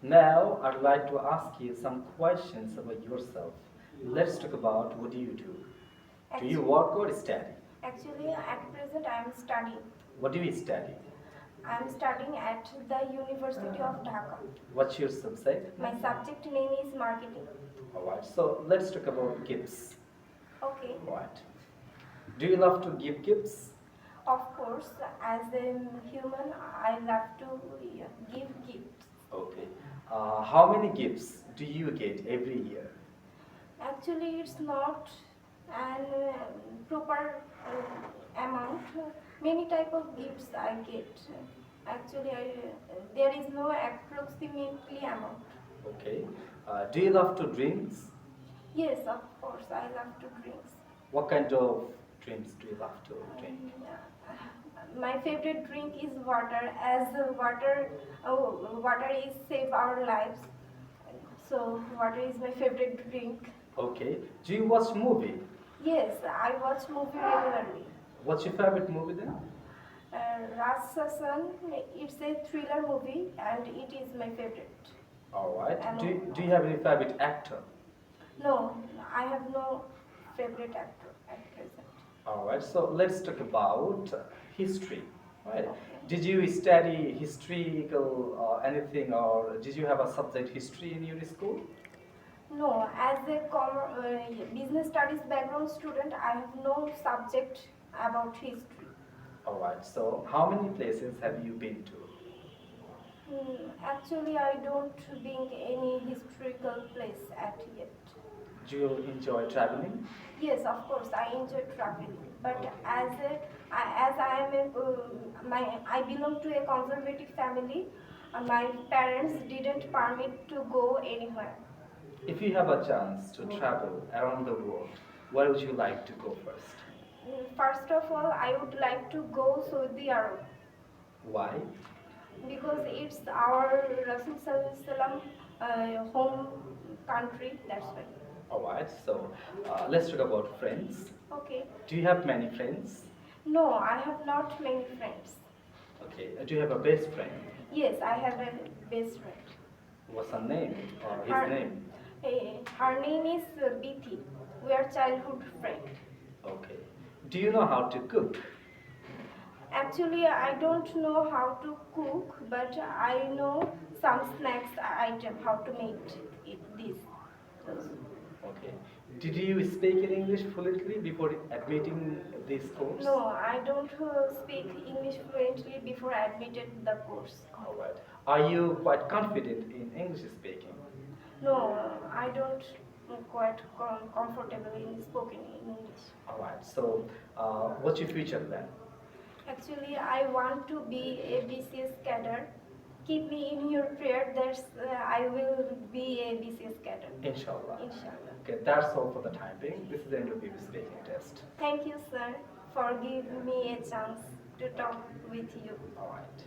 Now, I'd like to ask you some questions about yourself. Let's talk about what do you do? Do you Actually, work or study? at present I am studying. What do you study? I am studying at the University of Dhaka. What's your subject? My subject name is marketing. Alright, so let's talk about gifts. Okay. Right. Do you love to give gifts? Of course, as a human, I love to give gifts. Okay. How many gifts do you get every year? Actually, it's not an proper amount. Many type of gifts I get. Actually, there is no approximately amount. Okay. Do you love to drink? Yes, of course, I love to drink. What kind of drinks do you love to drink? My favorite drink is water, as water is save our lives. So water is my favorite drink. Okay. Do you watch movie? Yes, I watch movie regularly. What's your favorite movie then? Rasasan, it's a thriller movie and it is my favorite. Alright. And Do you have any favorite actor? no, I have no favorite actor at present. Alright, so let's talk about history. Right. Did you study historical anything, or did you have a subject history in your school? No, as a business studies background student, I have no subject about history. Alright, so how many places have you been to? Actually, I don't being any historical place at yet. Do you enjoy traveling? Yes, of course, I enjoy traveling. But as I am I belong to a conservative family. My parents didn't permit to go anywhere. If you have a chance to travel around the world, where would you like to go first? First of all, I would like to go Saudi Arab Why? because it's our Rasul Sallallahu Alaihi Wasallam home country. That's why. Alright, so let's talk about friends. Okay. Do you have many friends? No, I have not many friends. Okay, do you have a best friend? Yes, I have a best friend. What's her name or his Her, name? her name is Bithi. We are childhood friend. Okay. Do you know how to cook? Actually, I don't know how to cook, but I know some snacks item how to make this. Okay. Did you speak in English fluently before admitting this course? No, I don't speak English fluently before I admitted the course. All right. Are you quite confident in English speaking? No, I don't quite comfortable in speaking in English. All right. So, what's your future plan? Actually, I want to be a BCS cadre. Keep me in your prayer that I will be a BCS cadre. Inshallah. Inshallah. Okay, that's all for the time being. This is the end of your speaking test. Thank you, sir, for giving me a chance to talk with you. All right.